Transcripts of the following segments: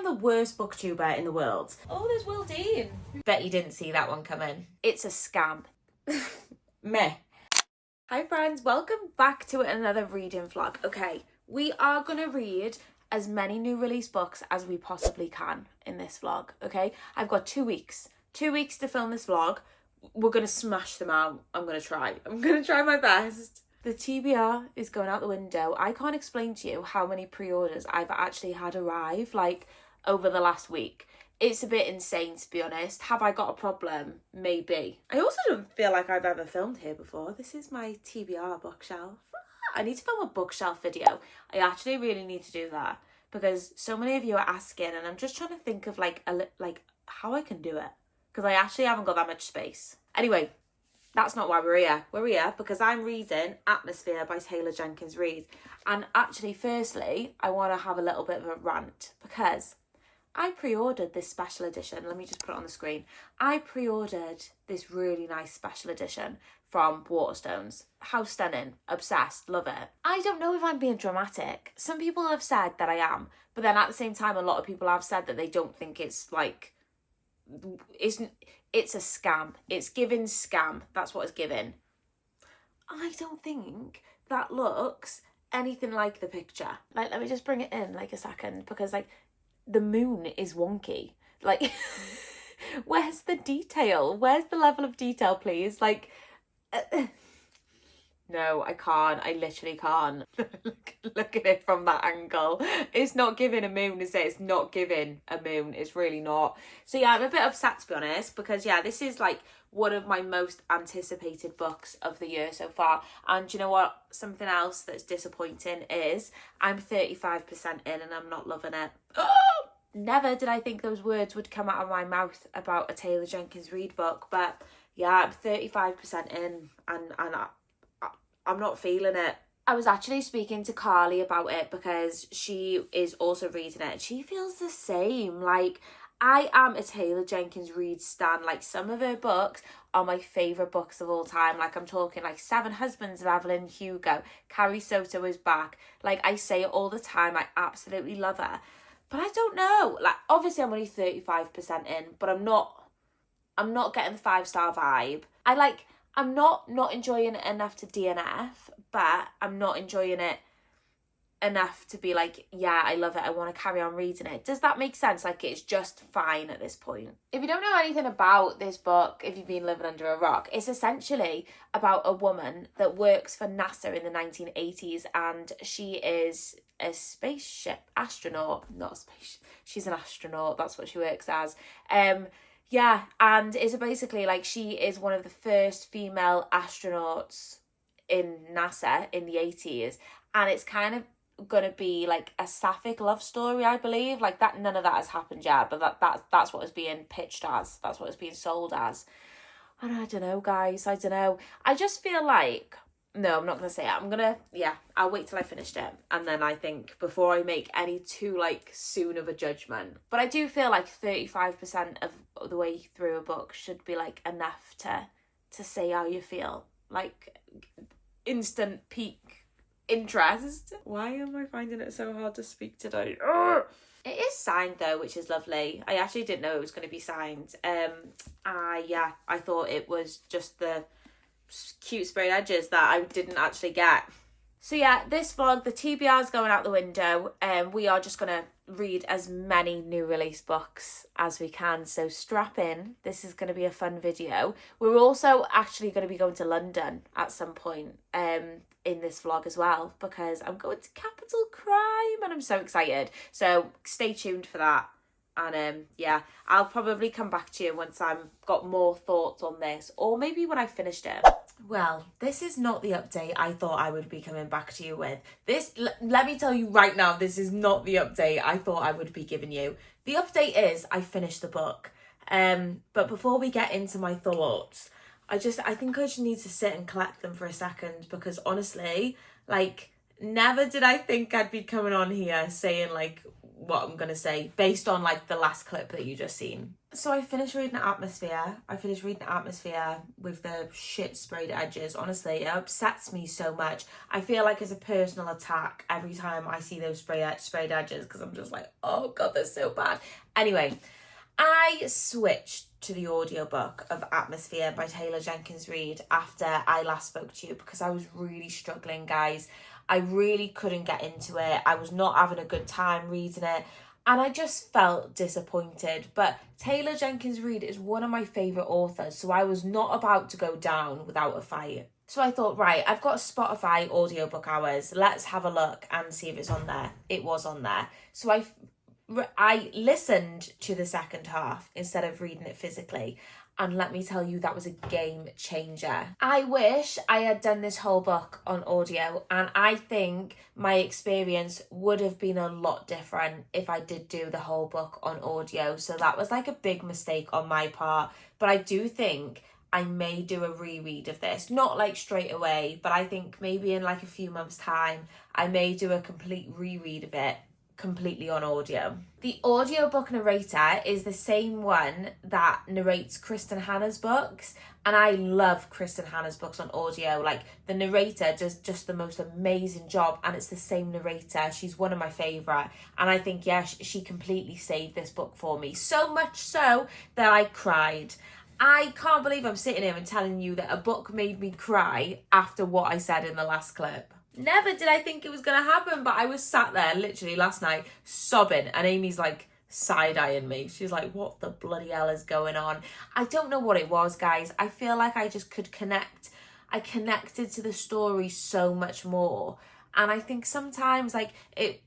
the worst booktuber in the world. Oh, there's Will Dean. Bet you didn't see that one coming. It's a scam. Meh. Hi friends, welcome back to another reading vlog. Okay, we are going to read as many new release books as we possibly can in this vlog, okay? I've got 2 weeks. 2 weeks to film this vlog. We're going to smash them out. I'm going to try my best. The TBR is going out the window. I can't explain to you how many pre-orders I've actually had arrive, like, over the last week. It's a bit insane, to be honest. Have I got a problem? Maybe. I also don't feel like I've ever filmed here before. This is my TBR bookshelf. I need to film a bookshelf video. I actually really need to do that because so many of you are asking, and I'm just trying to think of like how I can do it because I actually haven't got that much space. Anyway, that's not why we're here. We're here because I'm reading Atmosphere by Taylor Jenkins Reid. And actually, firstly, I want to have a little bit of a rant because I pre-ordered this special edition. Let me just put it on the screen. I pre-ordered this really nice special edition from Waterstones. How stunning. Obsessed. Love it. I don't know if I'm being dramatic. Some people have said that I am. But then at the same time, a lot of people have said that they don't think it's like... It's a scam. It's given scam. That's what it's given. I don't think that looks anything like the picture. Like, let me just bring it in like a second because like the moon is wonky. Like, where's the detail? Where's the level of detail, please? Like, no, I can't. I literally can't. Look at it from that angle. It's not giving a moon, is it? It's not giving a moon. It's really not. So yeah, I'm a bit upset, to be honest, because yeah, this is like one of my most anticipated books of the year so far. And you know what? Something else that's disappointing is I'm 35% in and I'm not loving it. Never did I think those words would come out of my mouth about a Taylor Jenkins Reid book, but yeah, I'm 35% in and I'm not feeling it. I was actually speaking to Carly about it because she is also reading it and she feels the same. Like, I am a Taylor Jenkins Reid stan. Like, some of her books are my favourite books of all time. Like, I'm talking like Seven Husbands of Evelyn Hugo, Carrie Soto is back. Like, I say it all the time. I absolutely love her. But I don't know. Like, obviously I'm only 35% in, but I'm not getting the 5-star vibe. I'm not enjoying it enough to DNF, but I'm not enjoying it enough to be like, yeah, I love it. I want to carry on reading it. Does that make sense? Like, it's just fine at this point. If you don't know anything about this book, if you've been living under a rock, it's essentially about a woman that works for NASA in the 1980s, and she is a spaceship astronaut. Not a spaceship. She's an astronaut. That's what she works as. Yeah, and it's basically like she is one of the first female astronauts in NASA in the 80s, and it's kind of going to be like a sapphic love story, I believe. Like, that, none of that has happened yet, but that's what it's being pitched as. That's what it's being sold as. And I don't know, guys. I don't know. I just feel like... No, I'm not going to say it. I'll wait till I finished it. And then I think before I make any too, like, soon of a judgment. But I do feel like 35% of the way through a book should be, like, enough to say how you feel. Like, instant peak interest. Why am I finding it so hard to speak today? Ugh! It is signed though, which is lovely. I actually didn't know it was going to be signed. I thought it was just the cute sprayed edges that I didn't actually get. So yeah, this vlog, the TBR is going out the window, and we are just going to read as many new release books as we can. So strap in. This is going to be a fun video. We're also actually going to be going to London at some point in this vlog as well, because I'm going to Capital Crime and I'm so excited. So stay tuned for that. And yeah, I'll probably come back to you once I've got more thoughts on this, or maybe when I've finished it. Well, this is not the update I thought I would be coming back to you with. Let me tell you right now, this is not the update I thought I would be giving you. The update is I finished the book. But before we get into my thoughts, I think I just need to sit and collect them for a second, because honestly, like, never did I think I'd be coming on here saying like what I'm gonna say based on like the last clip that you just seen. So I finished reading Atmosphere. With the shit sprayed edges. Honestly, it upsets me so much. I feel like it's a personal attack every time I see those sprayed edges, because I'm just like, oh god, they're so bad. Anyway, I switched to the audiobook of Atmosphere by Taylor Jenkins Reid after I last spoke to you, because I was really struggling, guys. I really couldn't get into it. I was not having a good time reading it, and I just felt disappointed. But Taylor Jenkins Reid is one of my favourite authors, so I was not about to go down without a fight. So I thought, right, I've got Spotify audiobook hours. Let's have a look and see if it's on there. It was on there. So I listened to the second half instead of reading it physically. And let me tell you, that was a game changer. I wish I had done this whole book on audio, and I think my experience would have been a lot different if I did do the whole book on audio. So that was like a big mistake on my part. But I do think I may do a reread of this. Not like straight away, but I think maybe in like a few months' time, I may do a complete reread of it completely on audio. The audiobook narrator is the same one that narrates Kristen Hanna's books, and I love Kristen Hanna's books on audio. Like, the narrator does just the most amazing job, and it's the same narrator. She's one of my favourite, and I think, yeah, she completely saved this book for me, so much so that I cried. I can't believe I'm sitting here and telling you that a book made me cry after what I said in the last clip. Never did I think it was going to happen, but I was sat there literally last night sobbing, and Amy's like side-eyeing me. She's like, what the bloody hell is going on? I don't know what it was, guys. I feel like I just could connect. I connected to the story so much more. And I think sometimes like it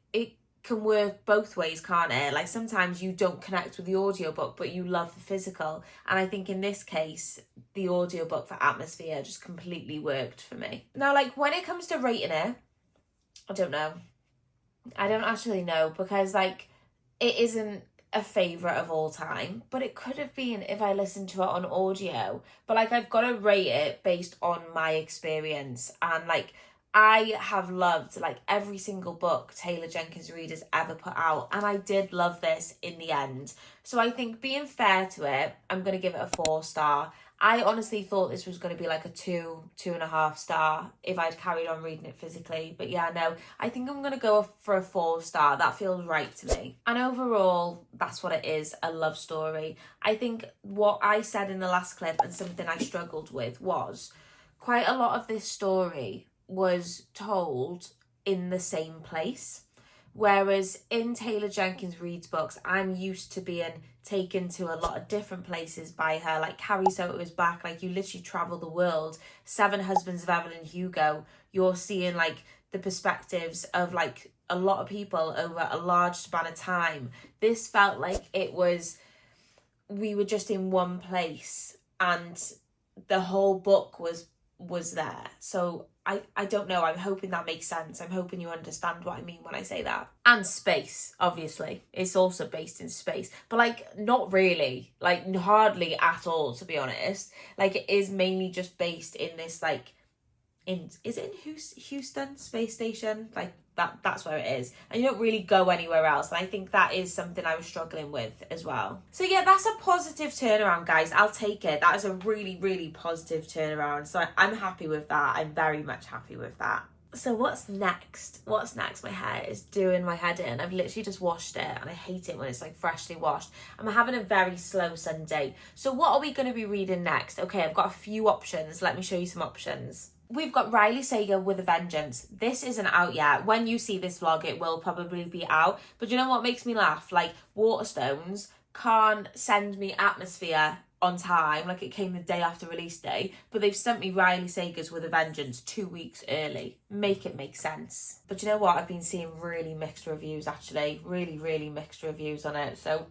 can work both ways, can't it? Like, sometimes you don't connect with the audiobook, but you love the physical. And I think in this case, the audiobook for Atmosphere just completely worked for me. Now, like, when it comes to rating it, I don't know. I don't actually know, because like, it isn't a favourite of all time, but it could have been if I listened to it on audio. But like, I've got to rate it based on my experience, and like, I have loved like every single book Taylor Jenkins Reid has ever put out, and I did love this in the end. So I think, being fair to it, I'm going to give it a 4-star. I honestly thought this was going to be like a 2.5 star if I'd carried on reading it physically. But yeah, no, I think I'm going to go for a 4-star. That feels right to me. And overall, that's what it is, a love story. I think what I said in the last clip, and something I struggled with, was quite a lot of this story was told in the same place, whereas in Taylor Jenkins Reid's books, I'm used to being taken to a lot of different places by her. Like, Carrie Soto's back, like, you literally travel the world. 7 Husbands of Evelyn Hugo, you're seeing like the perspectives of like a lot of people over a large span of time. This felt like we were just in one place, and the whole book was there. So I don't know. I'm hoping that makes sense. I'm hoping you understand what I mean when I say that. And space, obviously. It's also based in space. But like, not really. Like, hardly at all, to be honest. Like, it is mainly just based in this like, is it in Houston Space Station? Like, that's where it is, and you don't really go anywhere else, and I think that is something I was struggling with as well. So yeah, that's a positive turnaround, guys. I'll take it. That is a really, really positive turnaround, so I'm happy with that. I'm very much happy with that. So what's next? My hair is doing my head in. I've literally just washed it, and I hate it when it's like freshly washed. I'm having a very slow Sunday. So what are we going to be reading next? Okay, I've got a few options. Let me show you some options. We've got Riley Sager with a Vengeance. This isn't out yet. When you see this vlog, it will probably be out. But you know what makes me laugh? Like, Waterstones can't send me Atmosphere on time, like it came the day after release day, but they've sent me Riley Sager's With a Vengeance 2 weeks early. Make it make sense. But you know what? I've been seeing really mixed reviews, actually. Really, really mixed reviews on it. So,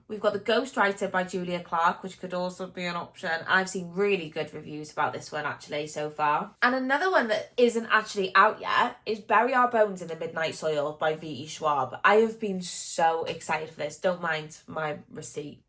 we've got The Ghostwriter by Julia Clark, which could also be an option. I've seen really good reviews about this one, actually, so far. And another one that isn't actually out yet is Bury Our Bones in the Midnight Soil by V.E. Schwab. I have been so excited for this. Don't mind my receipt.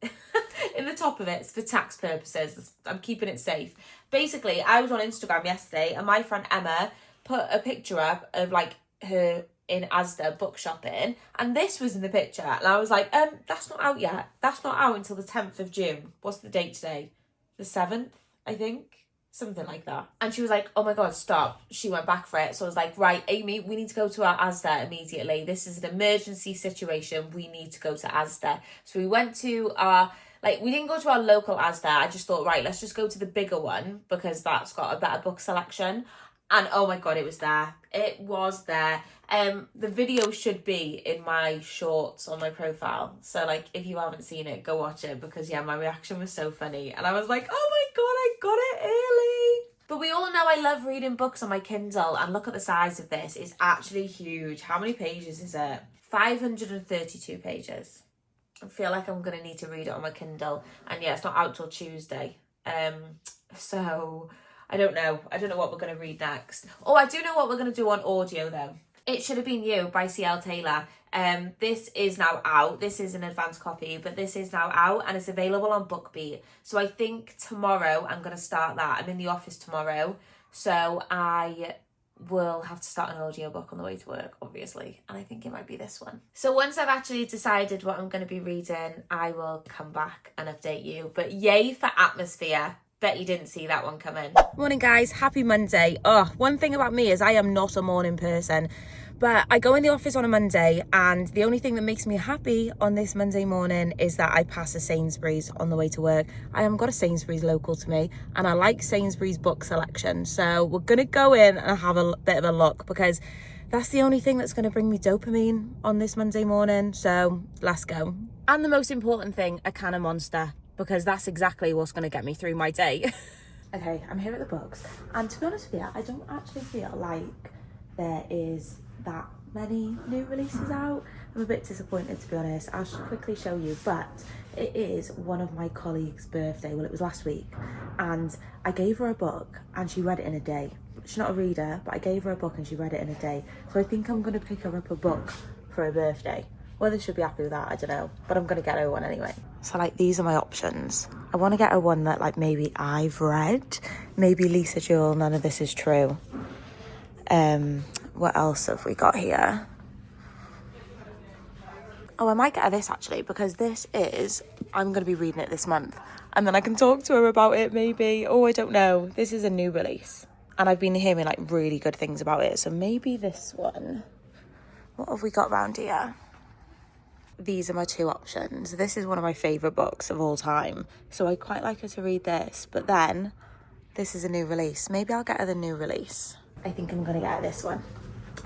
In the top of it, it's for tax purposes. I'm keeping it safe. Basically, I was on Instagram yesterday, and my friend Emma put a picture up of like her in Asda book shopping, and this was in the picture, and I was like, that's not out yet. That's not out until the 10th of June. What's the date today? The 7th, I think. Something like that. And she was like, oh my God, stop. She went back for it. So I was like, right, Amy, we need to go to our Asda immediately. This is an emergency situation. We need to go to Asda. So we went to our, we didn't go to our local Asda. I just thought, right, let's just go to the bigger one because that's got a better book selection. And oh my God, it was there. It was there. The video should be in my shorts on my profile. So if you haven't seen it, go watch it because my reaction was so funny. And I was like, oh my God, I got it early. But we all know I love reading books on my Kindle. And look at the size of this. It's actually huge. How many pages is it? 532 pages. I feel like I'm going to need to read it on my Kindle. And it's not out till Tuesday. So I don't know. I don't know what we're going to read next. Oh, I do know what we're going to do on audio though. It Should Have Been You by C.L. Taylor. This is now out. This is an advanced copy, but this is now out and it's available on BookBeat. So I think tomorrow I'm going to start that. I'm in the office tomorrow. So I will have to start an audiobook on the way to work, obviously. And I think it might be this one. So once I've actually decided what I'm going to be reading, I will come back and update you. But yay for Atmosphere. Bet you didn't see that one coming. Morning guys, happy Monday. Oh, one thing about me is I am not a morning person, but I go in the office on a Monday and the only thing that makes me happy on this Monday morning is that I pass a Sainsbury's on the way to work. I haven't got a Sainsbury's local to me and I like Sainsbury's book selection. So we're gonna go in and have a bit of a look because that's the only thing that's gonna bring me dopamine on this Monday morning. So let's go. And the most important thing, a can of Monster, because that's exactly what's going to get me through my day. Okay, I'm here at the books, and to be honest with you, I don't actually feel like there is that many new releases out. I'm a bit disappointed, to be honest. I'll just quickly show you, but it is one of my colleagues' birthday. Well, it was last week, and I gave her a book, and she read it in a day. She's not a reader, but I gave her a book, and she read it in a day. So I think I'm going to pick her up a book for her birthday. Whether she'll be happy with that, I don't know. But I'm going to get her one anyway. So, these are my options. I want to get her one that, maybe I've read. Maybe Lisa Jewell, None of This Is True. What else have we got here? Oh, I might get her this, actually, because this is... I'm going to be reading it this month. And then I can talk to her about it, maybe. Oh, I don't know. This is a new release. And I've been hearing, really good things about it. So maybe this one. What have we got around here? These are my two options. This is one of my favourite books of all time. So I'd quite like her to read this. But then, this is a new release. Maybe I'll get her the new release. I think I'm going to get her this one.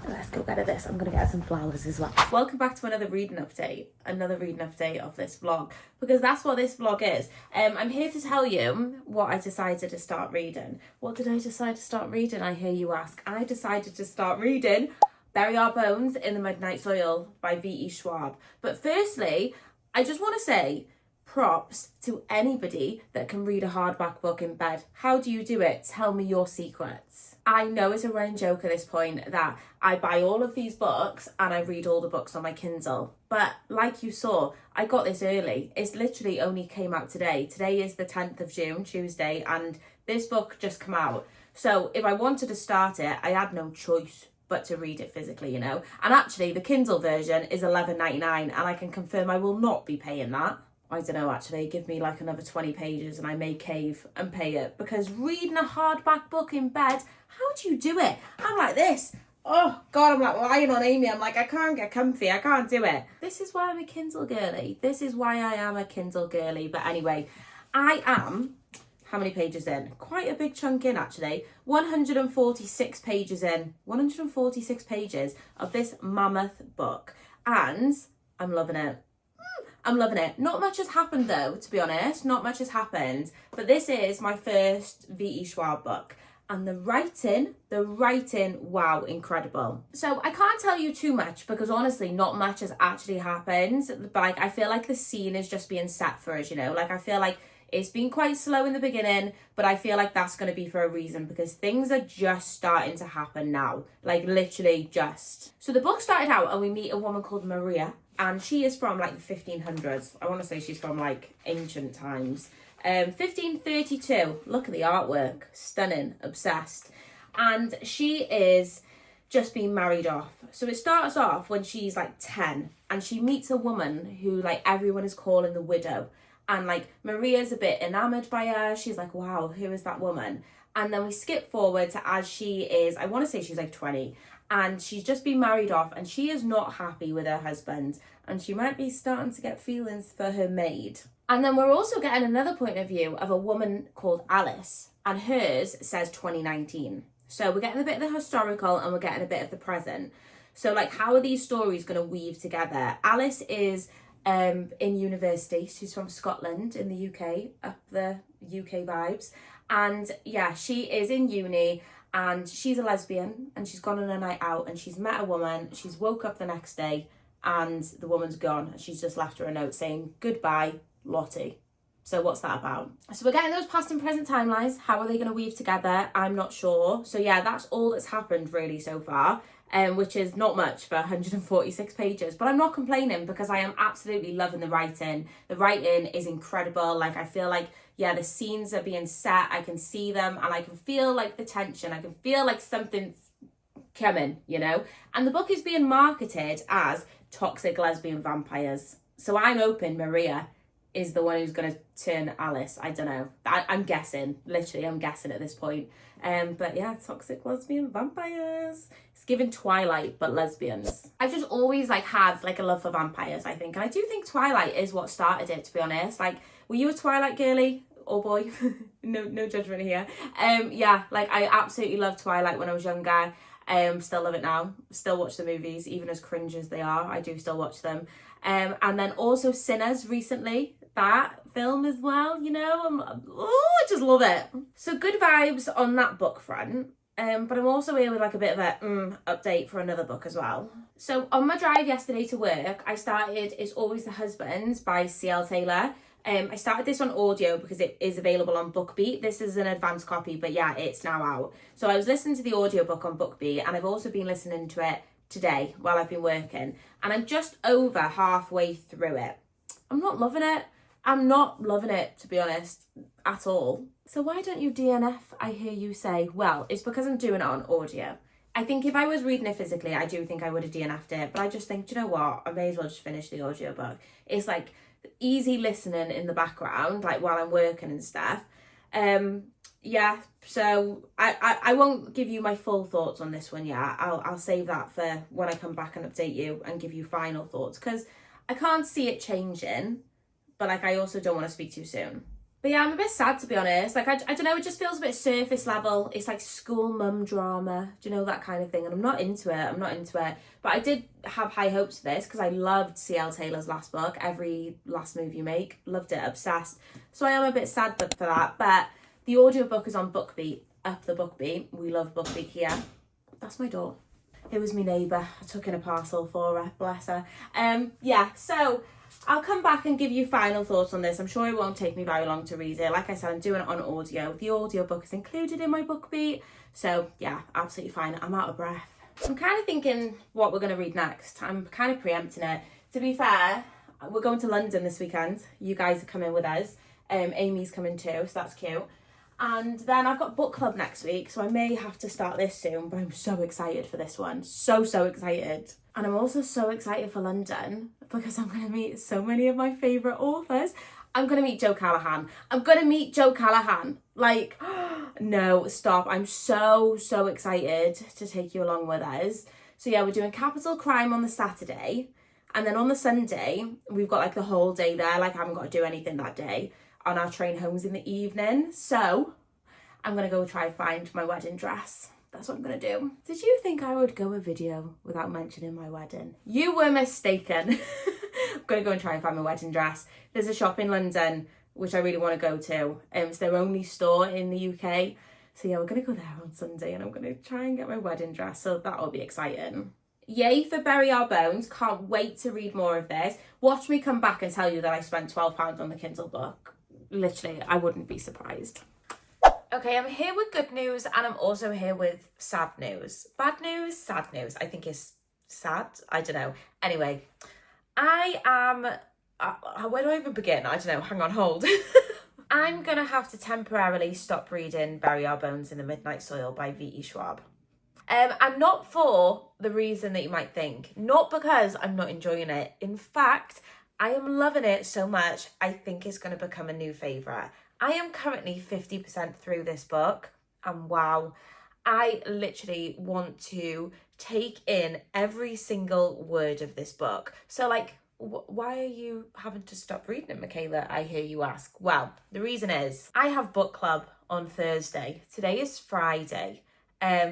Let's go get her this. I'm going to get her some flowers as well. Welcome back to another reading update. Another reading update of this vlog. Because that's what this vlog is. I'm here to tell you what I decided to start reading. What did I decide to start reading, I hear you ask? I decided to start reading Bury Our Bones in the Midnight Soil by V.E. Schwab. But firstly, I just want to say props to anybody that can read a hardback book in bed. How do you do it? Tell me your secrets. I know it's a running joke at this point that I buy all of these books and I read all the books on my Kindle. But like you saw, I got this early. It's literally only came out today. Today is the 10th of June, Tuesday, and this book just came out. So if I wanted to start it, I had no choice but to read it physically, And actually, the Kindle version is $11.99, and I can confirm I will not be paying that. I don't know, actually, give me another 20 pages and I may cave and pay it. Because reading a hardback book in bed, how do you do it? I'm like this. Oh, God, I'm lying on Amy. I'm I can't get comfy. I can't do it. This is why I'm a Kindle girly. This is why I am a Kindle girly. But anyway, I am... How many pages in? Quite a big chunk in, actually. 146 pages in. 146 pages of this mammoth book. And I'm loving it. I'm loving it. Not much has happened, though, to be honest. Not much has happened. But this is my first V.E. Schwab book. And the writing, wow, incredible. So I can't tell you too much because honestly, not much has actually happened. But I feel like the scene is just being set for us, I feel like it's been quite slow in the beginning, but I feel like that's going to be for a reason because things are just starting to happen now. Literally just. So the book started out and we meet a woman called Maria, and she is from the 1500s. I want to say she's from ancient times. 1532. Look at the artwork. Stunning. Obsessed. And she is just been married off. So it starts off when she's like 10 and she meets a woman who like everyone is calling the widow. And like Maria's a bit enamored by her. She's like, wow, who is that woman? And then we skip forward to as she is, I want to say she's like 20. And she's just been married off and she is not happy with her husband. And she might be starting to get feelings for her maid. And then we're also getting another point of view of a woman called Alice. And hers says 2019. So we're getting a bit of the historical and we're getting a bit of the present. So like, how are these stories going to weave together? Alice is in university. She's from Scotland in the UK, up the UK vibes. And yeah, she is in uni and she's a lesbian and she's gone on a night out and she's met a woman. She's woke up the next day and the woman's gone. And she's just left her a note saying, goodbye, Lottie. So what's that about? So we're getting those past and present timelines. How are they going to weave together? I'm not sure. So yeah, that's all that's happened really so far, which is not much for 146 pages. But I'm not complaining because I am absolutely loving the writing. The writing is incredible. Like, I feel like, yeah, the scenes are being set. I can see them and I can feel like the tension. I can feel like something's coming, you know? And the book is being marketed as toxic lesbian vampires. So I'm hoping Maria is the one who's going to turn Alice. I don't know. I'm guessing. Literally, I'm guessing at this point. But yeah, toxic lesbian vampires. It's given Twilight, but lesbians. I've just always like had like a love for vampires, I think. And I do think Twilight is what started it, to be honest. Like, were you a Twilight girly or boy? No judgment here. Yeah, like I absolutely loved Twilight when I was younger. Still love it now. Still watch the movies, even as cringe as they are. I do still watch them. And then also Sinners recently, that film as well, you know, I just love it. So good vibes on that book front. But I'm also here with like a bit of a update for another book as well. So on my drive yesterday to work, I started It's Always the Husband by C.L. Taylor. I started this on audio because it is available on BookBeat. This is an advanced copy, but yeah, it's now out. So I was listening to the audiobook on BookBeat and I've also been listening to it today while I've been working. And I'm just over halfway through it. I'm not loving it. I'm not loving it, to be honest, at all. So why don't you DNF, I hear you say? Well, it's because I'm doing it on audio. I think if I was reading it physically, I do think I would have DNF'd it. But I just think, do you know what? I may as well just finish the audiobook. It's like easy listening in the background, like while I'm working and stuff. Yeah, so I won't give you my full thoughts on this one yet. I'll save that for when I come back and update you and give you final thoughts, because I can't see it changing, but like I also don't want to speak too soon. But yeah, I'm a bit sad, to be honest. Like, I don't know, it just feels a bit surface level. It's like school mum drama, do you know, that kind of thing. And I'm not into it. But I did have high hopes for this because I loved C.L. Taylor's last book, Every Last Move You Make. Loved it, obsessed. So I am a bit sad for that. But the audiobook is on BookBeat, up the BookBeat. We love BookBeat here. That's my door. It was my neighbour. I took in a parcel for her, bless her. Yeah, so I'll come back and give you final thoughts on this. I'm sure it won't take me very long to read it. Like I said, I'm doing it on audio. The audiobook is included in my BookBeat. So yeah, absolutely fine. I'm out of breath. I'm kind of thinking what we're going to read next. I'm kind of preempting it. To be fair, we're going to London this weekend. You guys are coming with us. Amy's coming too, so that's cute. And then I've got book club next week, so I may have to start this soon, but I'm so excited for this one. So excited. And I'm also so excited for London because I'm going to meet so many of my favourite authors. I'm going to meet Joe Callaghan. Like, no, stop. I'm so excited to take you along with us. So yeah, we're doing Capital Crime on the Saturday. And then on the Sunday, we've got like the whole day there. Like, I haven't got to do anything that day. On our train homes in the evening. So I'm going to go try and find my wedding dress. That's what I'm going to do. Did you think I would go a video without mentioning my wedding? You were mistaken. I'm going to go and try and find my wedding dress. There's a shop in London, which I really want to go to. It's their only store in the UK. So yeah, we're going to go there on Sunday and I'm going to try and get my wedding dress. So that'll be exciting. Yay for Bury Our Bones. Can't wait to read more of this. Watch me come back and tell you that I spent £12 on the Kindle book. Literally, I wouldn't be surprised. Okay, I'm here with good news and I'm also here with sad news. Bad news, sad news. I think it's sad. I don't know. Anyway, I am... where do I even begin? I don't know. Hang on, hold. I'm going to have to temporarily stop reading Bury Our Bones in the Midnight Soil by V.E. Schwab. And not for the reason that you might think. Not because I'm not enjoying it. In fact, I am loving it so much, I think it's going to become a new favourite. I am currently 50% through this book, and wow, I literally want to take in every single word of this book. So like, why are you having to stop reading it, Michaela? I hear you ask. Well, the reason is I have book club on Thursday. Today is Friday.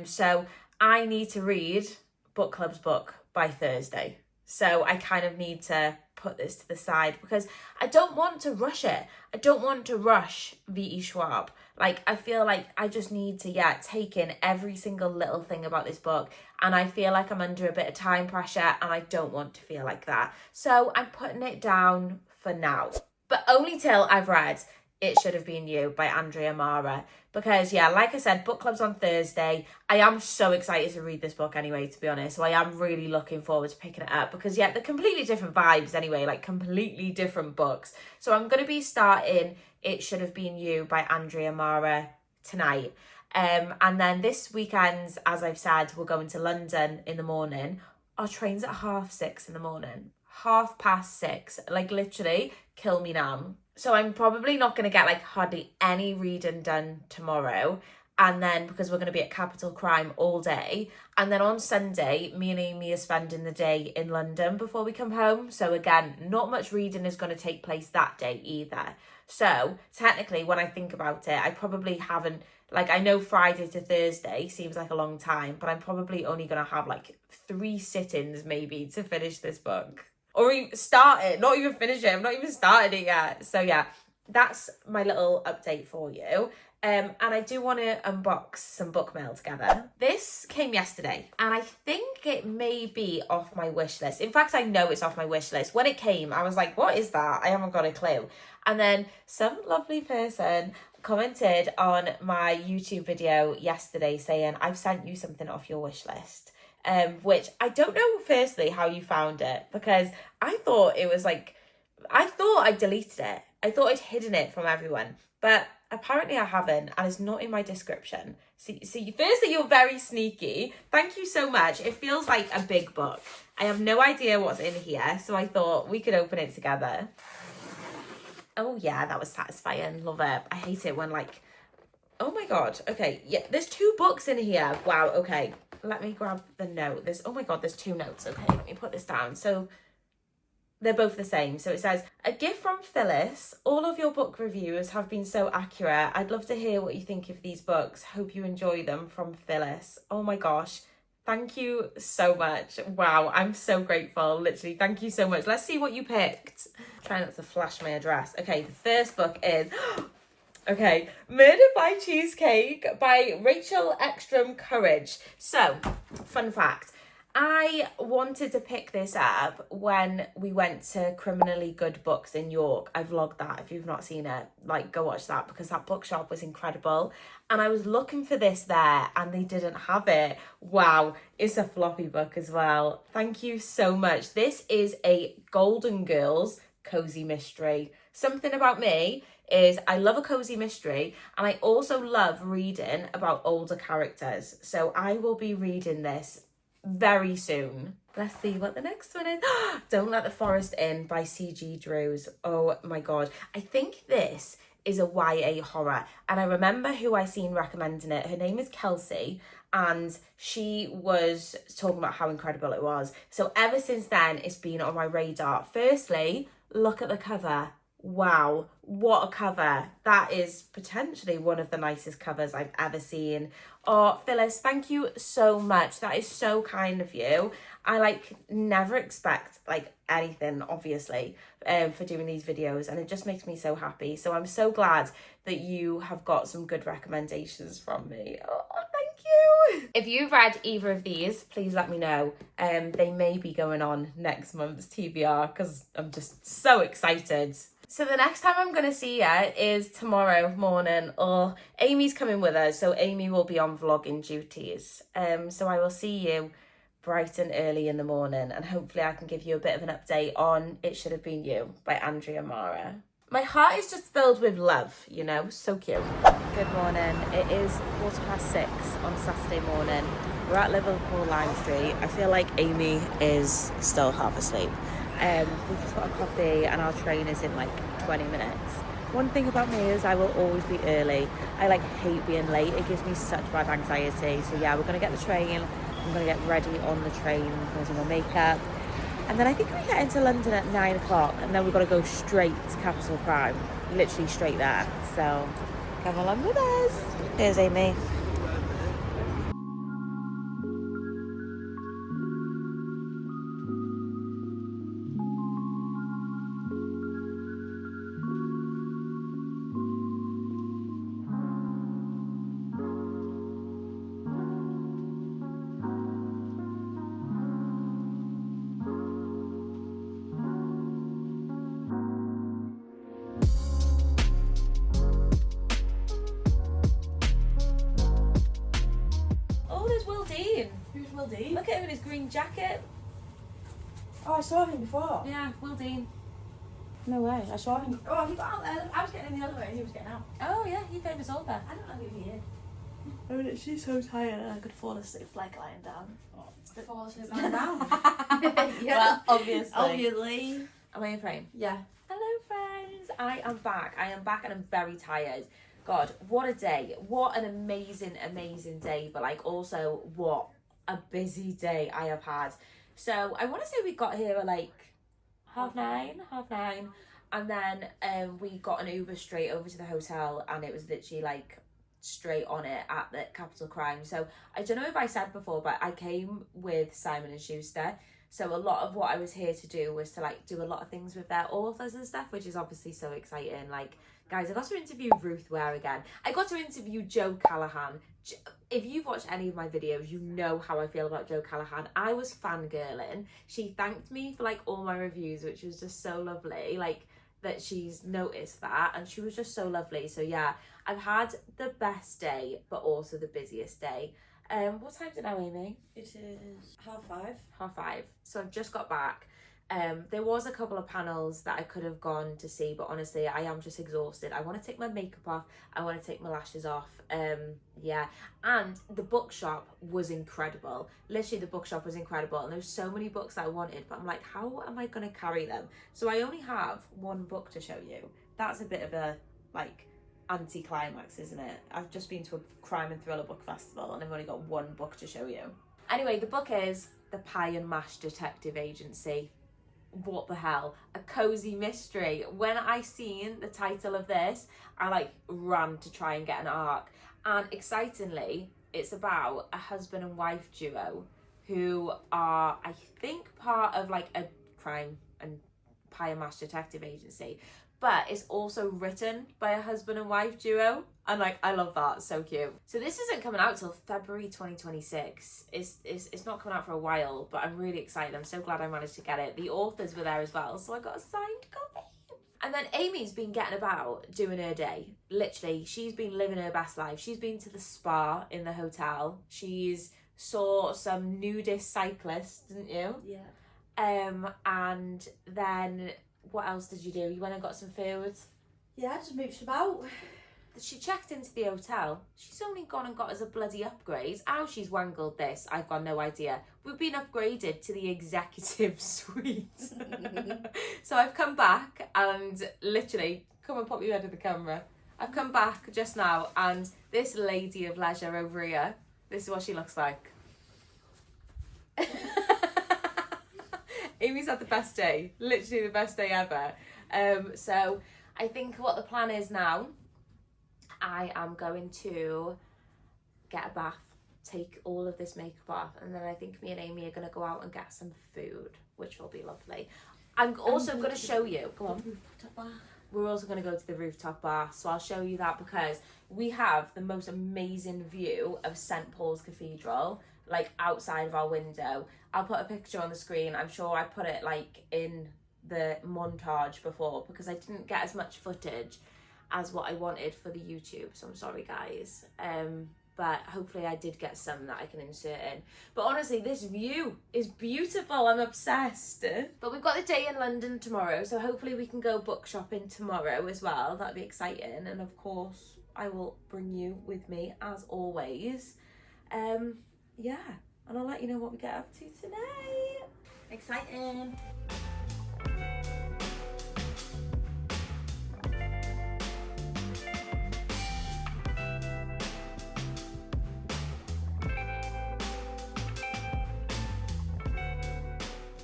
So I need to read book club's book by Thursday. So I kind of need to put this to the side because I don't want to rush it. I don't want to rush V.E. Schwab. Like, I feel like I just need to, take in every single little thing about this book. And I feel like I'm under a bit of time pressure and I don't want to feel like that. So I'm putting it down for now. But only till I've read It Should Have Been You by Andrea Mara. Because, like I said, book club's on Thursday. I am so excited to read this book anyway, to be honest. So I am really looking forward to picking it up. Because, they're completely different vibes anyway. Like, completely different books. So I'm going to be starting It Should Have Been You by Andrea Mara tonight. And then this weekend, as I've said, we're going to London in the morning. Our train's at 6:30 in the morning. 6:30. Like, literally, kill me now. So I'm probably not going to get like hardly any reading done tomorrow. And then because we're going to be at Capital Crime all day. And then on Sunday, me and Amy are spending the day in London before we come home. So again, not much reading is going to take place that day either. So technically, when I think about it, I probably haven't, like, I know Friday to Thursday seems like a long time, but I'm probably only going to have like 3 sittings maybe to finish this book. Or even start it, not even finish it. I've not even started it yet. So that's my little update for you. And I do want to unbox some book mail together. This came yesterday and I think it may be off my wish list. In fact, I know it's off my wish list. When it came, I was like, what is that? I haven't got a clue. And then some lovely person commented on my YouTube video yesterday saying, I've sent you something off your wish list. Which I don't know, firstly, how you found it, because I thought it was like, I thought I deleted it. I thought I'd hidden it from everyone, but apparently I haven't, and it's not in my description. So firstly, you're very sneaky. Thank you so much. It feels like a big book. I have no idea what's in here, so I thought we could open it together. Oh yeah, that was satisfying. Love it. I hate it when like, oh my God. Okay, there's 2 books in here. Wow, okay. Let me grab the note. There's 2 notes. Okay, let me put this down. So they're both the same. So it says, a gift from Phyllis. All of your book reviews have been so accurate. I'd love to hear what you think of these books. Hope you enjoy them, from Phyllis. Oh my gosh. Thank you so much. Wow, I'm so grateful. Literally, thank you so much. Let's see what you picked. Try not to flash my address. Okay, the first book is... Okay, Murder by Cheesecake by Rachel Ekstrom Courage. So, fun fact, I wanted to pick this up when we went to Criminally Good Books in York. I vlogged that. If you've not seen it, like, go watch that, because that bookshop was incredible. And I was looking for this there and they didn't have it. Wow, it's a floppy book as well. Thank you so much. This is a Golden Girls cozy mystery. Something about me is I love a cozy mystery, and I also love reading about older characters. So I will be reading this very soon. Let's see what the next one is. Don't Let the Forest In by C.G. Drews. Oh my God. I think this is a YA horror, and I remember who I seen recommending it. Her name is Kelsey, and she was talking about how incredible it was. So ever since then, it's been on my radar. Firstly, look at the cover. Wow, what a cover. That is potentially one of the nicest covers I've ever seen. Oh, Phyllis, thank you so much. That is so kind of you. I never expect anything, obviously, for doing these videos, and it just makes me so happy. So I'm so glad that you have got some good recommendations from me. Oh, thank you. If you've read either of these, please let me know. They may be going on next month's TBR because I'm just so excited. So the next time I'm going to see you is tomorrow morning, or Amy's coming with us, so Amy will be on vlogging duties. So I will see you bright and early in the morning, and hopefully I can give you a bit of an update on It Should Have Been You by Andrea Mara. My heart is just filled with love, you know, so cute. Good morning. It is 6:15 on Saturday morning. We're at Liverpool Lime Street. I feel like Amy is still half asleep. We've just got a coffee and our train is in like 20 minutes. One thing about me is I will always be early. I like hate being late. It gives me such bad anxiety. So yeah, we're gonna get the train. I'm gonna get ready on the train. I'm gonna do my makeup. And then I think we get into London at 9 o'clock and then we've got to go straight to Capital Crime. Literally straight there. So come along with us. Here's Amy. Look at him in his green jacket. Oh, I saw him before. Yeah, Will Dean. No way, I saw him. Oh, he got out there. I was getting in the other way and he was getting out. Oh yeah, he famous author. I don't know who he is. I mean, she's so tired and I could fall asleep like lying down. Fall asleep lying down? Yeah. Well, obviously. Obviously. Am I in frame? Yeah. Hello friends, I am back and I'm very tired. God, what a day. What an amazing day, but like also what a busy day I have had. So I want to say we got here at like half nine, and then we got an Uber straight over to the hotel, and it was literally like straight on it at the Capital Crime. So I don't know if I said before, but I came with Simon and Schuster. So a lot of what I was here to do was to like do a lot of things with their authors and stuff, which is obviously so exciting. Like, guys, I got to interview RUTH WARE again. I got to interview Joe Callaghan. If you've watched any of my videos, you know how I feel about Joe Callaghan. I was fangirling. She thanked me for like all my reviews, which was just so lovely. Like that she's noticed that, and she was just so lovely. So yeah, I've had the best day, but also the busiest day. What time is it now, Amy? It is 5:30. 5:30. So I've just got back. There was a couple of panels that I could have gone to see, but honestly, I am just exhausted. I want to take my makeup off. I want to take my lashes off. Yeah. And the bookshop was incredible. Literally, the bookshop was incredible. And there's so many books that I wanted, but I'm like, how am I going to carry them? So I only have one book to show you. That's a bit of a, like, anti-climax, isn't it? I've just been to a crime and thriller book festival and I've only got one book to show you. Anyway, the book is The Pie and Mash Detective Agency. What the hell? A cozy mystery. When I seen the title of this, I like ran to try and get an ARC. And excitingly, it's about a husband and wife duo who are, I think, part of like a crime and pie and mash detective agency. But it's also written by a husband and wife duo. And like, I love that, so cute. So this isn't coming out till February 2026. It's not coming out for a while, but I'm really excited. I'm so glad I managed to get it. The authors were there as well, so I got a signed copy. And then Amy's been getting about doing her day. Literally, she's been living her best life. She's been to the spa in the hotel. She's saw some nudist cyclists, didn't you? Yeah. And then what else did you do? You went and got some food? Yeah, I just mooched about. She checked into the hotel. She's only gone and got us a bloody upgrade. How she's wangled this, I've got no idea. We've been upgraded to the executive suite. So I've come back and literally, come and pop your head in the camera. I've come back just now and this lady of leisure over here, this is what she looks like. Amy's had the best day, literally the best day ever. So I think what the plan is now, I am going to get a bath, take all of this makeup off, and then I think me and Amy are going to go out and get some food, which will be lovely. I'm also going to show you, go on. Rooftop bar. We're also going to go to the rooftop bar, so I'll show you that because we have the most amazing view of St. Paul's Cathedral, like outside of our window. I'll put a picture on the screen. I'm sure I put it like in the montage before because I didn't get as much footage as what I wanted for the YouTube, so I'm sorry guys. But hopefully I did get some that I can insert in. But honestly, this view is beautiful. I'm obsessed. But we've got the day in London tomorrow, so hopefully we can go book shopping tomorrow as well. That'd be exciting. And of course, I will bring you with me as always. yeah, and I'll let you know what we get up to today. Exciting.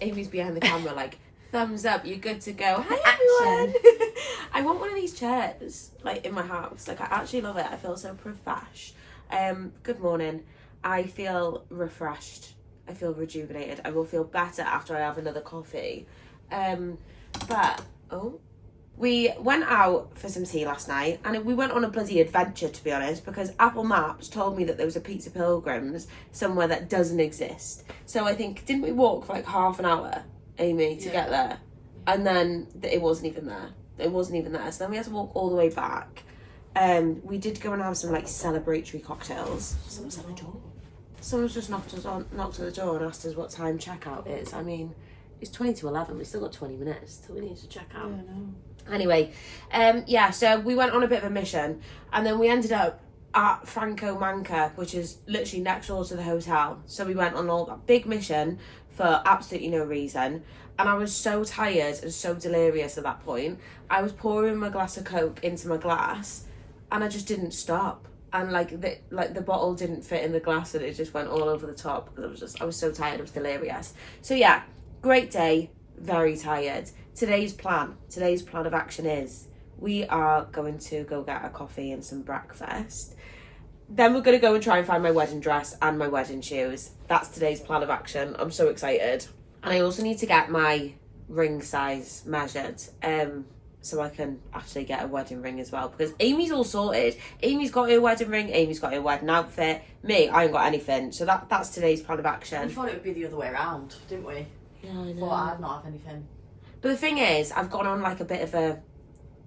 Amy's behind the camera like, thumbs up, you're good to go. Hi everyone. I want one of these chairs like in my house. Like I actually love it. I feel so profesh. Good morning. I feel refreshed. I feel rejuvenated. I will feel better after I have another coffee. We went out for some tea last night and we went on a bloody adventure, to be honest, because Apple Maps told me that there was a Pizza Pilgrims somewhere that doesn't exist. So I think, didn't we walk for like half an hour, Amy, to get there? And then it wasn't even there. It wasn't even there. So then we had to walk all the way back. We did go and have some like celebratory cocktails. Someone's at the door. Someone's just knocked on the door and asked us what time checkout is. I mean, it's 20 to 11. We've still got 20 minutes till we need to check out. Yeah, I know. Anyway, so we went on a bit of a mission and then we ended up at Franco Manca, which is literally next door to the hotel. So we went on all that big mission for absolutely no reason. And I was so tired and so delirious at that point. I was pouring my glass of Coke into my glass and I just didn't stop. And the bottle didn't fit in the glass and it just went all over the top because I was so tired, I was delirious. So yeah, great day, very tired. Today's plan of action is we are going to go get a coffee and some breakfast. Then we're going to go and try and find my wedding dress and my wedding shoes. That's today's plan of action. I'm so excited. And I also need to get my ring size measured so I can actually get a wedding ring as well, because Amy's all sorted. Amy's got her wedding ring, Amy's got her wedding outfit. Me, I ain't got anything. So that's today's plan of action. We thought it would be the other way around, didn't we? Yeah, I know. Thought I'd not have anything. But the thing is, I've gone on like a bit of a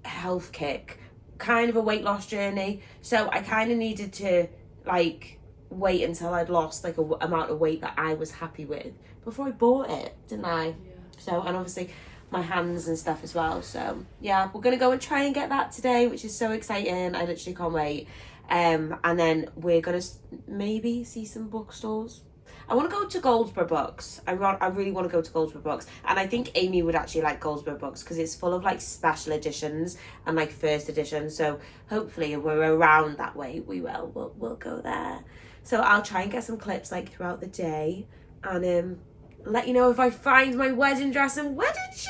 health kick, kind of a weight loss journey. So I kind of needed to like wait until I'd lost like a amount of weight that I was happy with before I bought it, didn't I? Yeah. So, and obviously my hands and stuff as well. So yeah, we're going to go and try and get that today, which is so exciting. I literally can't wait. And then we're going to maybe see some bookstores. I want to go to Goldsborough Books. I really want to go to Goldsborough Books. And I think Amy would actually like Goldsborough Books because it's full of like special editions and like first editions. So hopefully if we're around that way, we'll go there. So I'll try and get some clips like throughout the day and let you know if I find my wedding dress and wedding shoes.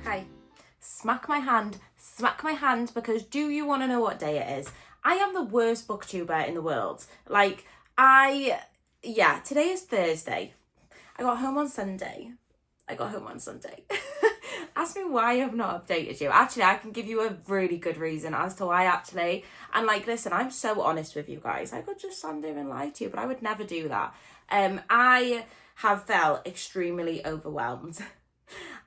Hi, smack my hand, because do you want to know what day it is? I am the worst booktuber in the world. Today is Thursday. I got home on Sunday. Ask me why I've not updated you. Actually, I can give you a really good reason as to why actually. And listen, I'm so honest with you guys. I could just stand here and lie to you, but I would never do that. I have felt extremely overwhelmed.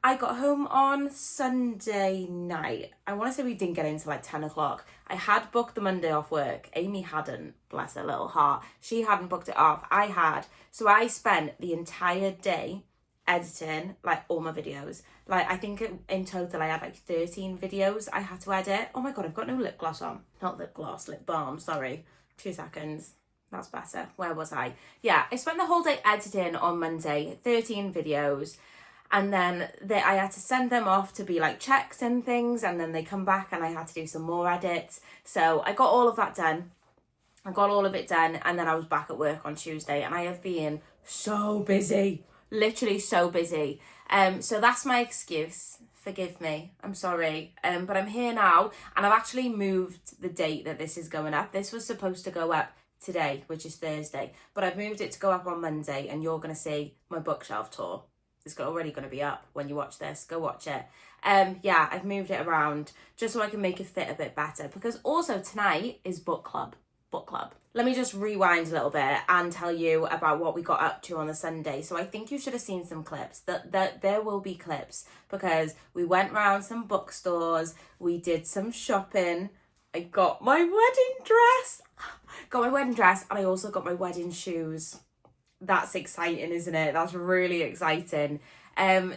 I got home on Sunday night. I want to say we didn't get into 10 o'clock. I had booked the Monday off work. Amy hadn't, bless her little heart. She hadn't booked it off. I had. So I spent the entire day editing all my videos. I think in total I had 13 videos I had to edit. Oh my God, I've got no lip gloss on. Not lip gloss, lip balm, sorry. 2 seconds. That's better. Where was I? Yeah, I spent the whole day editing on Monday, 13 videos. And then I had to send them off to be like checked and things, and then they come back and I had to do some more edits. So I got all of that done. I got all of it done, and then I was back at work on Tuesday, and I have been so busy, literally so busy. So that's my excuse. Forgive me, I'm sorry. But I'm here now, and I've actually moved the date that this is going up. This was supposed to go up today, which is Thursday, but I've moved it to go up on Monday, and you're going to see my bookshelf tour. It's already going to be up when you watch this. Go watch it. Yeah, I've moved it around just so I can make it fit a bit better, because also tonight is book club. Let me just rewind a little bit and tell you about what we got up to on the Sunday. So I think you should have seen some clips. That there will be clips, because we went round some bookstores, we did some shopping. I got my wedding dress. And I also got my wedding shoes. That's exciting, isn't it? That's really exciting.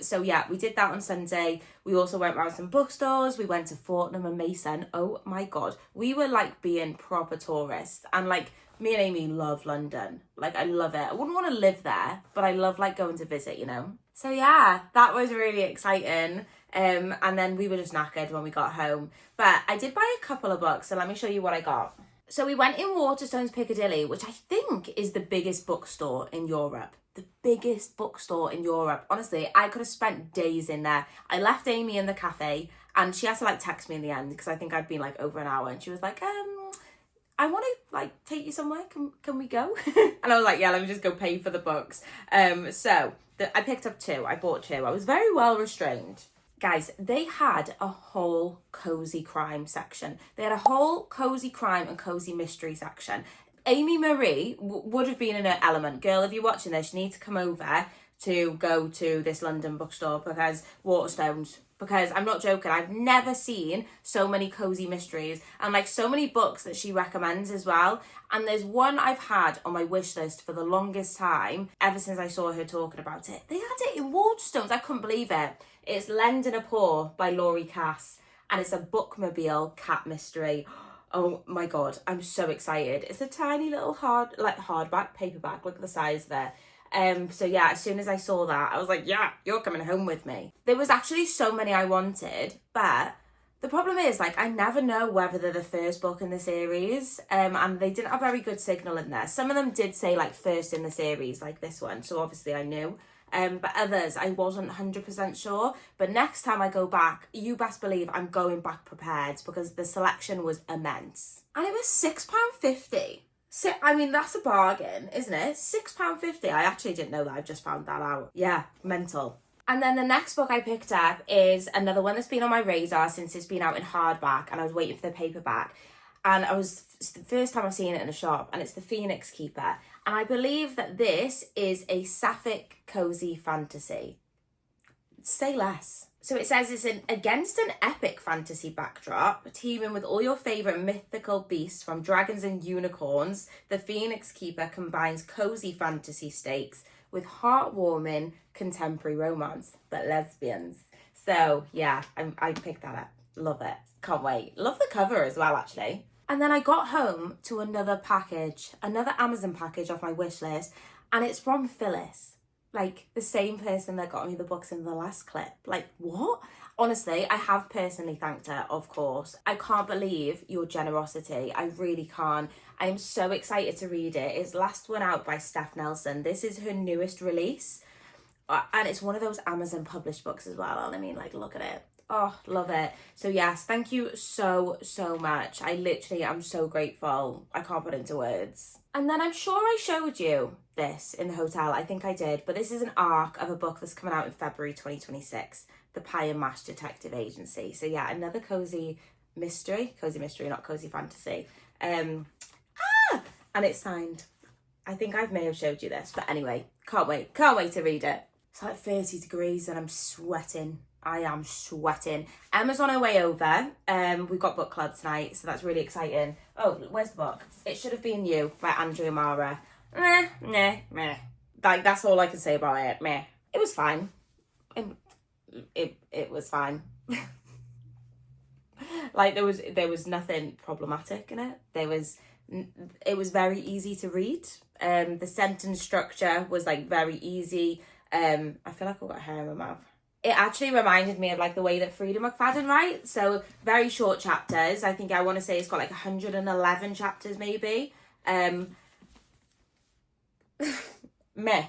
So yeah, we did that on Sunday. We also went around some bookstores. We went to Fortnum and Mason. Oh my God. We were like being proper tourists. And like, me and Amy love London. Like, I love it. I wouldn't want to live there, but I love like going to visit, you know? So yeah, that was really exciting. And then we were just knackered when we got home. But I did buy a couple of books, so let me show you what I got. So we went in Waterstones Piccadilly, which I think is the biggest bookstore in Europe. The biggest bookstore in Europe. Honestly, I could have spent days in there. I left Amy in the cafe, and she had to like text me in the end, because I think I'd been like over an hour, and she was like, I want to like take you somewhere. Can we go? And I was like, yeah, let me just go pay for the books. So I picked up two. I bought two. I was very well restrained. Guys, they had a whole cozy crime section. They had a whole cozy crime and cozy mystery section. Amy Marie would have been in her element. Girl, if you're watching this, you need to come over to go to this London bookstore, because Waterstones, because I'm not joking, I've never seen so many cozy mysteries and like so many books that she recommends as well. And there's one I've had on my wish list for the longest time, ever since I saw her talking about it. They had it in Waterstones. I couldn't believe it. It's Lend and a Paw by Laurie Cass, and it's a bookmobile cat mystery. Oh my God, I'm so excited. It's a tiny little hardback paperback. Look at the size there. So yeah, as soon as I saw that, I was like, yeah, you're coming home with me. There was actually so many I wanted, but the problem is, like, I never know whether they're the first book in the series, and they didn't have very good signal in there. Some of them did say like first in the series, like this one, so obviously I knew. But others, I wasn't 100% sure. But next time I go back, you best believe I'm going back prepared, because the selection was immense. And it was £6.50. So, I mean, that's a bargain, isn't it? £6.50. I actually didn't know that. I've just found that out. Yeah, mental. And then the next book I picked up is another one that's been on my radar since it's been out in hardback, and I was waiting for the paperback. And it's the first time I've seen it in a shop, and it's The Phoenix Keeper. And I believe that this is a sapphic cozy fantasy. Say less. So it says it's against an epic fantasy backdrop, teeming with all your favourite mythical beasts from dragons and unicorns, The Phoenix Keeper combines cozy fantasy stakes with heartwarming contemporary romance, but lesbians. So yeah, I picked that up. Love it. Can't wait. Love the cover as well, actually. And then I got home to another Amazon package off my wish list, and it's from Phyllis. Like, the same person that got me the books in the last clip. Like, what? Honestly, I have personally thanked her, of course. I can't believe your generosity. I really can't. I am so excited to read it. It's Last One Out by Steph Nelson. This is her newest release. And it's one of those Amazon published books as well. I mean, like, look at it. Oh, love it. So yes, thank you so much. I literally am so grateful. I can't put it into words. And then I'm sure I showed you this in the hotel. I think I did. But this is an arc of a book that's coming out in February 2026. The Pie and Mash Detective Agency. So yeah, another cozy mystery, not cozy fantasy. And it's signed. I think I may have showed you this. But anyway, can't wait to read it. It's like 30 degrees and I'm sweating. I am sweating. Emma's on her way over. We've got book club tonight, so that's really exciting. Oh, where's the book? It Should Have Been You by Andrea Mara. Meh. Like, that's all I can say about it. Meh. It was fine. It was fine. Like, there was nothing problematic in it. It was very easy to read. The sentence structure was like very easy. I feel like I've got hair in my mouth. It actually reminded me of like the way that Frida McFadden writes. So very short chapters. I think I want to say it's got like 111 chapters maybe. Meh.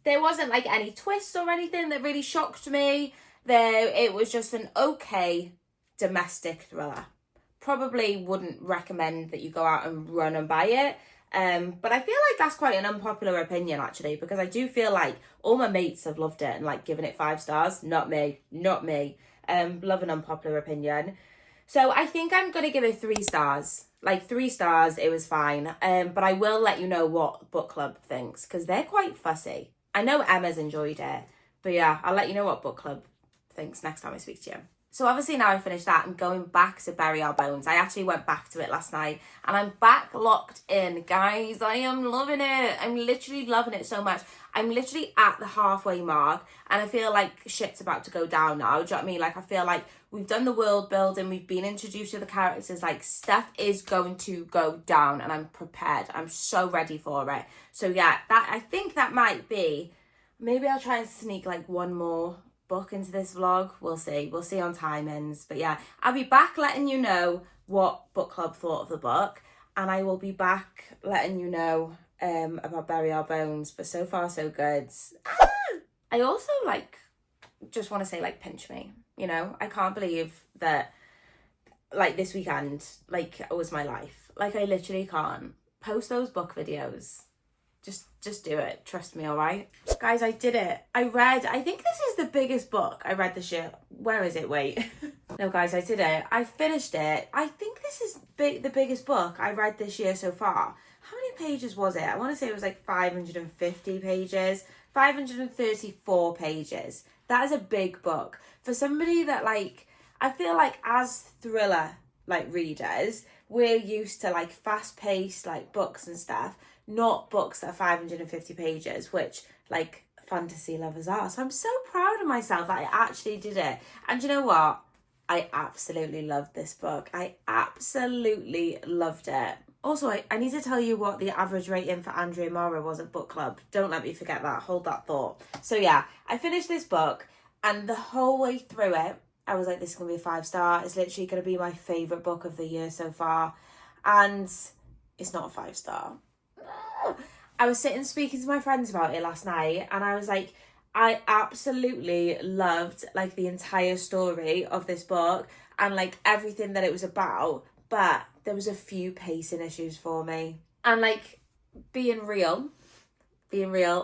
There wasn't like any twists or anything that really shocked me. It was just an okay domestic thriller. Probably wouldn't recommend that you go out and run and buy it. But I feel like that's quite an unpopular opinion actually, because I do feel like all my mates have loved it and like given it 5 stars. Not me. Love an unpopular opinion. So I think I'm going to give it 3 stars. Like 3 stars, it was fine. But I will let you know what book club thinks, because they're quite fussy. I know Emma's enjoyed it, but yeah, I'll let you know what book club thinks next time I speak to you. So obviously now I finished that, I'm going back to Bury Our Bones. I actually went back to it last night and I'm back locked in. Guys, I am loving it. I'm literally loving it so much. I'm literally at the halfway mark and I feel like shit's about to go down now. Do you know what I mean? Like I feel like we've done the world building, we've been introduced to the characters, like stuff is going to go down and I'm prepared. I'm so ready for it. So yeah, I think that might be, maybe I'll try and sneak like one more book into this vlog. We'll see on timings. But yeah, I'll be back letting you know what book club thought of the book, and I will be back letting you know about Bury Our Bones. But so far so good. I also like just want to say like pinch me, you know. I can't believe that like this weekend like it was my life. Like I literally can't post those book videos. Just do it. Trust me, all right? Guys, I did it. I think this is the biggest book I read this year. Where is it? Wait. No, guys, I did it. I finished it. I think this is the biggest book I read this year so far. How many pages was it? I want to say it was like 550 pages. 534 pages. That is a big book. For somebody that like, I feel like as thriller like readers, we're used to like fast-paced like books and stuff. Not books that are 550 pages, which like fantasy lovers are. So I'm so proud of myself that I actually did it. And you know what? I absolutely loved this book. I absolutely loved it. Also, I need to tell you what the average rating for Andrea Mara was at book club. Don't let me forget that. Hold that thought. So yeah, I finished this book and the whole way through it, I was like, this is going to be a 5-star. It's literally going to be my favourite book of the year so far. And it's not a 5-star. I was sitting speaking to my friends about it last night and I was like, I absolutely loved like the entire story of this book and like everything that it was about, but there was a few pacing issues for me. And like being real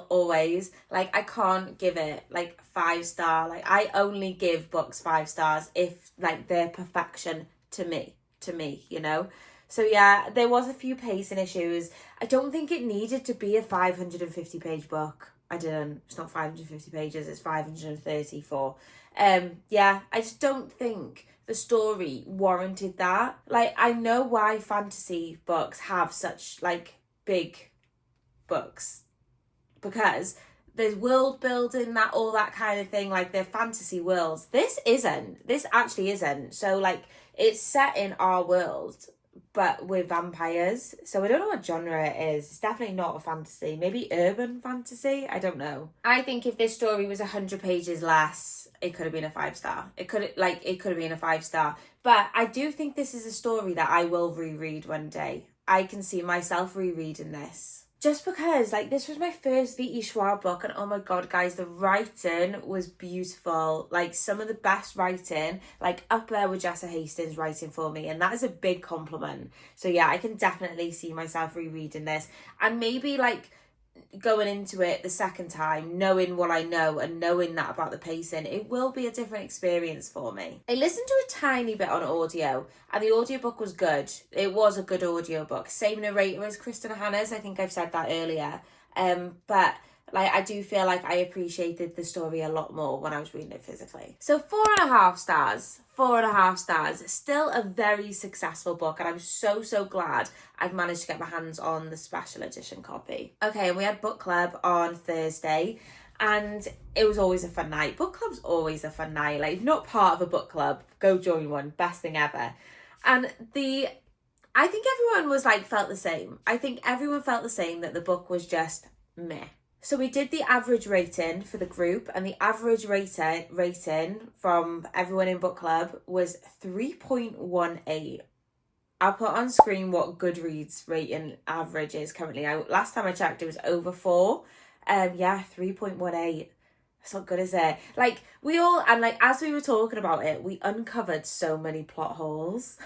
always, like I can't give it like 5-star. Like I only give books 5 stars if like they're perfection to me, you know? So yeah, there was a few pacing issues. I don't think it needed to be a 550 page book. I didn't. It's not 550 pages, it's 534. Yeah, I just don't think the story warranted that. Like, I know why fantasy books have such, like, big books. Because there's world building, that all that kind of thing, like they're fantasy worlds. This isn't. This actually isn't. So, like, it's set in our world, but with vampires. So I don't know what genre it is. It's definitely not a fantasy. Maybe urban fantasy? I don't know. I think if this story was 100 pages less, it could have been a 5-star. It could have been a 5-star. But I do think this is a story that I will reread one day. I can see myself rereading this. Just because, like, this was my first V.E. Schwab book, and oh my god, guys, the writing was beautiful. Like, some of the best writing, like, up there with Jessa Hastings writing for me, and that is a big compliment. So yeah, I can definitely see myself rereading this, and maybe, like, going into it the second time, knowing what I know and knowing that about the pacing, it will be a different experience for me. I listened to a tiny bit on audio and the audiobook was good. It was a good audiobook. Same narrator as Kristen Hanna's. I think I've said that earlier. But like, I do feel like I appreciated the story a lot more when I was reading it physically. So 4.5 stars. 4.5 stars. Still a very successful book, and I'm so glad I've managed to get my hands on the special edition copy. Okay, and we had book club on Thursday, and it was always a fun night. Book club's always a fun night. Like, if you're not part of a book club, go join one. Best thing ever. And I think everyone was like, felt the same. I think everyone felt the same, that the book was just meh. So we did the average rating for the group, and the average rating from everyone in book club was 3.18. I'll put on screen what Goodreads rating average is currently. Last time I checked, it was over 4. 3.18. It's not good, is it? Like, as we were talking about it, we uncovered so many plot holes.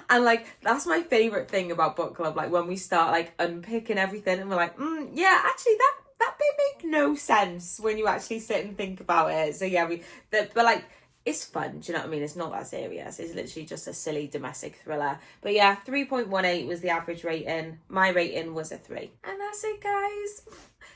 And like, that's my favourite thing about book club. Like, when we start like unpicking everything and we're like, yeah, actually that bit made no sense when you actually sit and think about it. So yeah, but like, it's fun, do you know what I mean? It's not that serious. It's literally just a silly domestic thriller. But yeah, 3.18 was the average rating. My rating was a 3. And that's it, guys.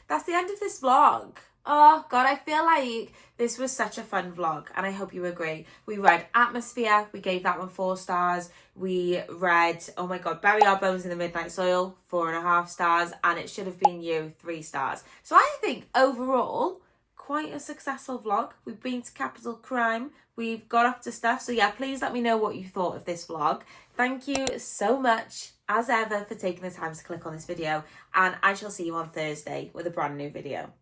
That's the end of this vlog. Oh God, I feel like this was such a fun vlog, and I hope you agree. We read Atmosphere, we gave that one 4 stars. We read, oh my God, Bury Our Bones in the Midnight Soil, 4.5 stars, and It Should Have Been You, 3 stars. So I think overall, quite a successful vlog. We've been to Capital Crime, we've got up to stuff. So yeah, please let me know what you thought of this vlog. Thank you so much, as ever, for taking the time to click on this video, and I shall see you on Thursday with a brand new video.